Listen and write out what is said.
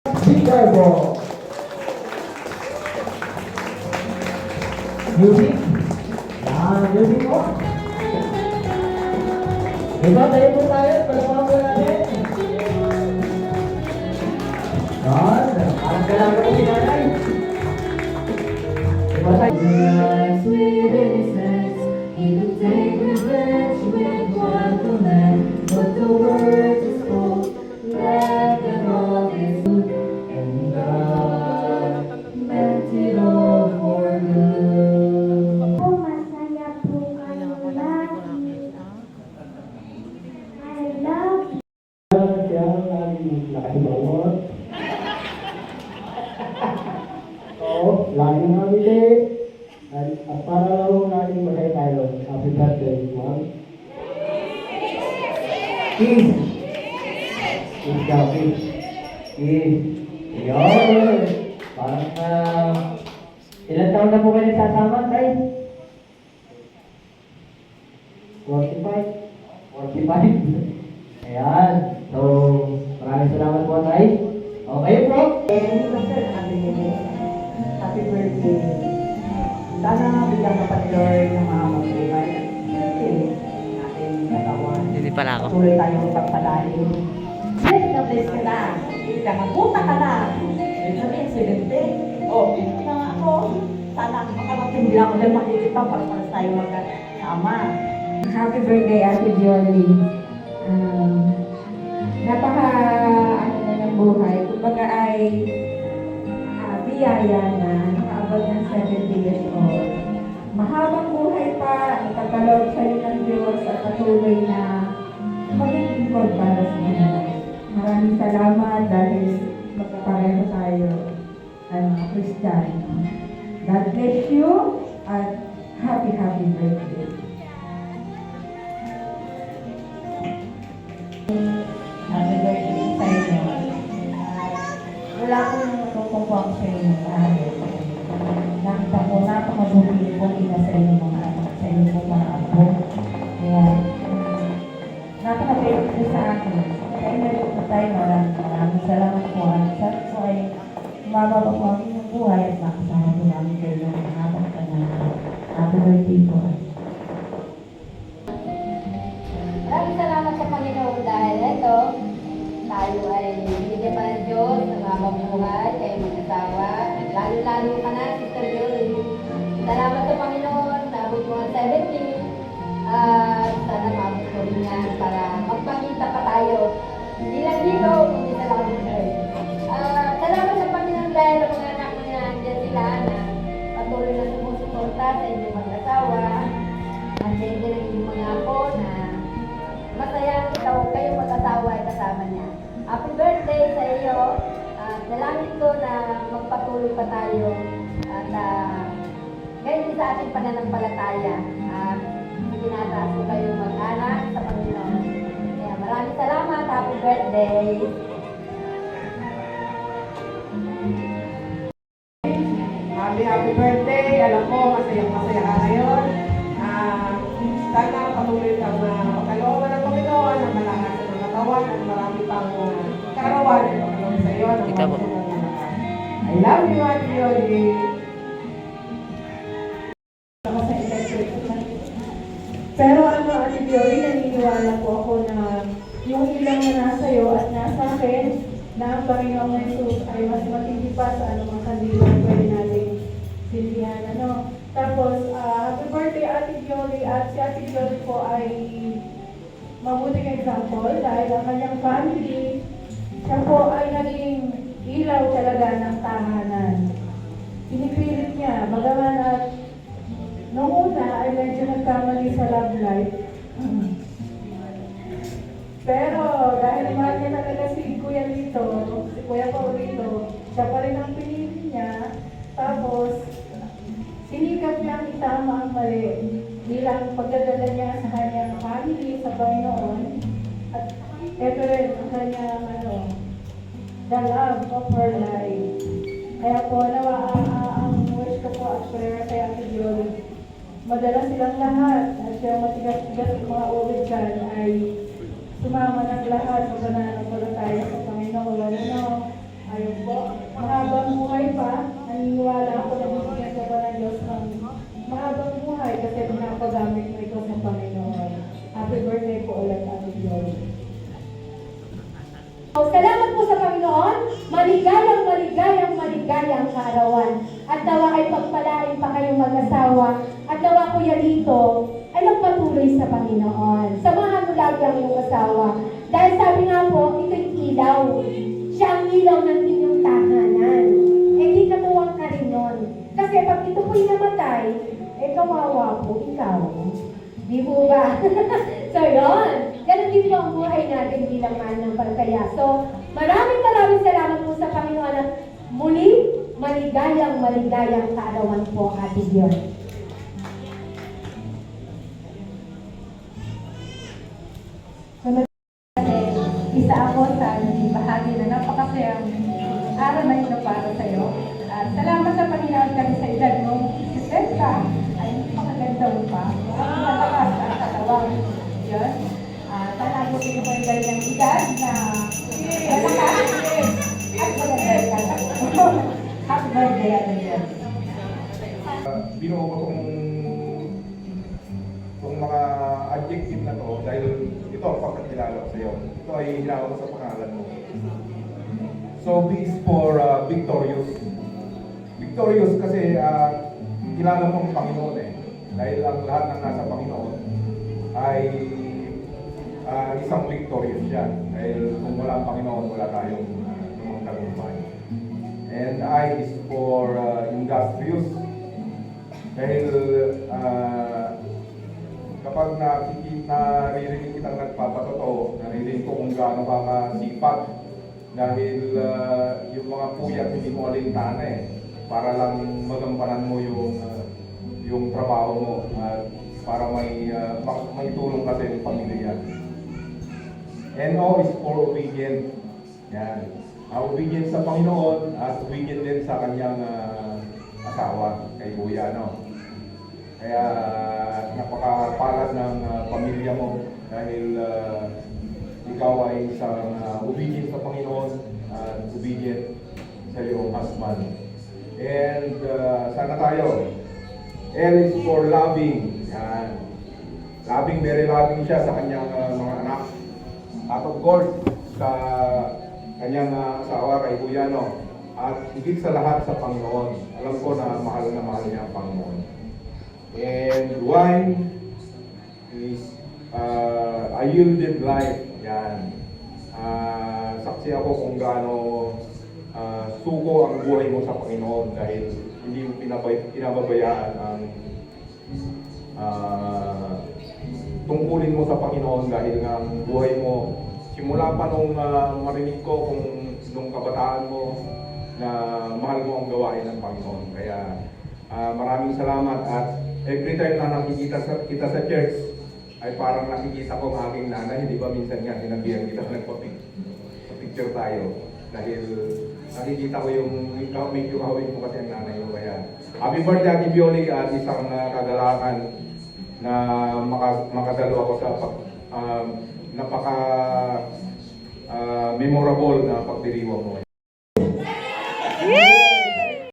Chicago. Music. Music po. Diba, tayo po tayo. Palapahan po natin. Yan. Parang kailangan ko sinanay. Diba tayo? Sweet innocence, he would take revenge with wonderland, but the words he spoke left them all this good, and God meant it all for good. Po, masaya po kayo lahat. I love you. Kaya nakatibawot. Oo, lagi nakabili. At para lang natin magay tayo. Happy birthday, ma'am. Kiss. Kiss daw, kiss. Kiss. Yun. Parang, ilan taon na po kayo nagsasama, tay? 45? 45? Ayan. So, maraming salamat po, tay. Okay po. Happy birthday. Sana bigyan ka pa ni Lord ng mga mabuhay at natin katawan. Hindi pala ako. Tuloy tayong pagpalain. Bless na bless ka na. Kamabuta ka na. Sabihin, 70. O, ito na nga ako. Sana makarating din ako dahil makikita para tayo magkasama. Happy birthday, Ate Jolie. Ano na ng buhay. Kumbaga ay biyaya na nakaabot ng 70 years old. Mahabang buhay pa, ipagkaloob sa'yo ng Diyos at patuloy na maging good para sa inyo. Maraming salamat dahil magkapareho tayo ng mga Kristiyano. God bless you at happy birthday. Happy birthday sa inyo. Wala akong matutungkong sa inyo. Nakita ko napakabuti kong ina sa inyo mga anak, sa inyo po mga apo. Kaya, napakabait ko sa akin. Kaya meron po tayo maraming salamat po. At sa po ay umababa po ang inyong buhay at makasama po namin kayo ng habang panahon. Happy birthday po. Maraming salamat sa Panginoon dahil ito, tayo ay binigyan pa ng Diyos ng habang buhay, kayo mag-asawa. Lalo-lalo ka na, Sister Jolie. Salamat sa Panginoon, naabot mo ang 70. Sana maabot mo rin yan para magpakita pa tayo. Hindi lang dito, kundi sa lahat ng Lord. Salamat sa Panginoon dahil ang mga anak mo na andyan sila na patuloy na sumusuporta sa inyong mag-asawa. Andyan din ang inyong mga apo na masaya ikaw kayo mag-asawa ay kasama niya. Happy birthday sa iyo. Dalangin ko na magpatuloy pa tayo at ngayon din sa ating pananampalataya. Tinataas ko kayo mag-anak sa Panginoon. Kaya maraming salamat. Happy birthday. Happy birthday. Alam ko, masaya ka ngayon. Sana patuloy kang makalooban ng Panginoon, ang malakas ng katawan, at marami pang karawan at pagkaloob sa iyo. Ikaw po. I love you, Ate Yoli. Pero Ate Jolie, naniniwala po ako na yung ilang na nasa iyo at nasa akin na ang Panginoong Jesus ay mas matindi pa sa anumang kandilang pwede nating sindihan. Tapos, happy birthday Ate Jolie, at si Ate Jolie po ay mabuting example dahil ang kanyang family, siya po ay naging ilaw talaga ng tahanan. Pinipilit niya, bagaman at noong una ay medyo nagkamali sa love life. Pero dahil mahal niya talaga si Kuya Lito, si Kuya Paulito, siya pa rin ang pinili niya. Tapos, sinikap niyang itama ang mali bilang pagdadala niya sa kanyang family, sa Panginoon. At ito rin ang kanyang the love of her life. Kaya po, ang wish ko po at prayer kay Ate Jolie, madala silang lahat at siya matigas-tigas ng mga ulit dyan ay sumama ng lahat sa pananampalataya sa Panginoon. Ayaw buhay pa, naniniwala ako na bibigyan ka pa ng Diyos ng mahabang buhay kasi pinapagamit mo ito sa Panginoon. Happy birthday po ulit, Ate Joy. Salamat po sa Panginoon, maligayang kaarawan. At nawa ay pagpalain pa kayong mag-asawa. At nawa Kuya Lito ay magpatuloy sa Panginoon. Samahan mo lagi ang iyong asawa. Dahil sabi nga po, ito'y ilaw. Siya ang ilaw ng inyong tahanan. Eh di katuwang ka rin nun. Kasi pag ito po'y namatay, eh kawawa po ikaw. Di po ba? So yun, ganun din po ang buhay natin bilang mananampalataya. So maraming salamat po sa Panginoon at muli, maligayang kaarawan po, Ate Dion. Isa ako sa bahagi na napakasayang araw na ito para sa iyo. At salamat sa Panginoon kami sa edad mo. Si Tessa ay napakaganda mo pa. Malakas at katawang. Yun. Sana abutin mo yung ganyang edad na malakas at maganda ka. Happy birthday, Ate Dion. Binuo ko itong mga adjective na to dahil ito ang pagkakilala ko sa iyo. Ito ay hinawa ko sa pangalan mo. So B is for victorious. Victorious kasi kilala mo ang Panginoon eh. Dahil ang lahat ng nasa Panginoon ay isang victorious siya. Dahil kung wala ang Panginoon, wala tayong tagumpay. And I is for industrious. Dahil kapag naririnig kitang nagpapatotoo, naririnig ko kung gaano ka kasipag dahil yung mga puyat hindi mo alintana eh para lang magampanan mo yung trabaho mo at para may tulong ka sa iyong pamilya. And O is for obedient. Yan. Obedient sa Panginoon at obedient din sa kanyang asawa kay Kuya, no? Kaya napakapalad ng pamilya mo dahil ikaw ay isang obedient sa Panginoon at obedient sa iyong husband. And sana tayo. L is for loving. Yan. Loving, very loving siya sa kanyang mga anak. At of course, sa kanyang asawa kay Kuya, no? At higit sa lahat sa Panginoon. Alam ko na mahal niya ang Panginoon. And Y is a yielded life. Yan. Saksi ako kung gaano suko ang buhay mo sa Panginoon dahil hindi mo pinababayaan ang tungkulin mo sa Panginoon dahil nga ang buhay mo simula pa nung marinig ko nung kabataan mo na mahal mo ang gawain ng Panginoon. Kaya maraming salamat at every time na nakikita kita sa church ay parang nakikita ko ang aking nanay. Di ba minsan nga sinabihan kita nagpa-picture tayo dahil nakikita ko yung medyo kahawin ko kasi ang nanay ko. Kaya happy birthday, Ate Bioli, at isang kagalakan na makadalo ako sa napaka memorable na pagdiriwang mo.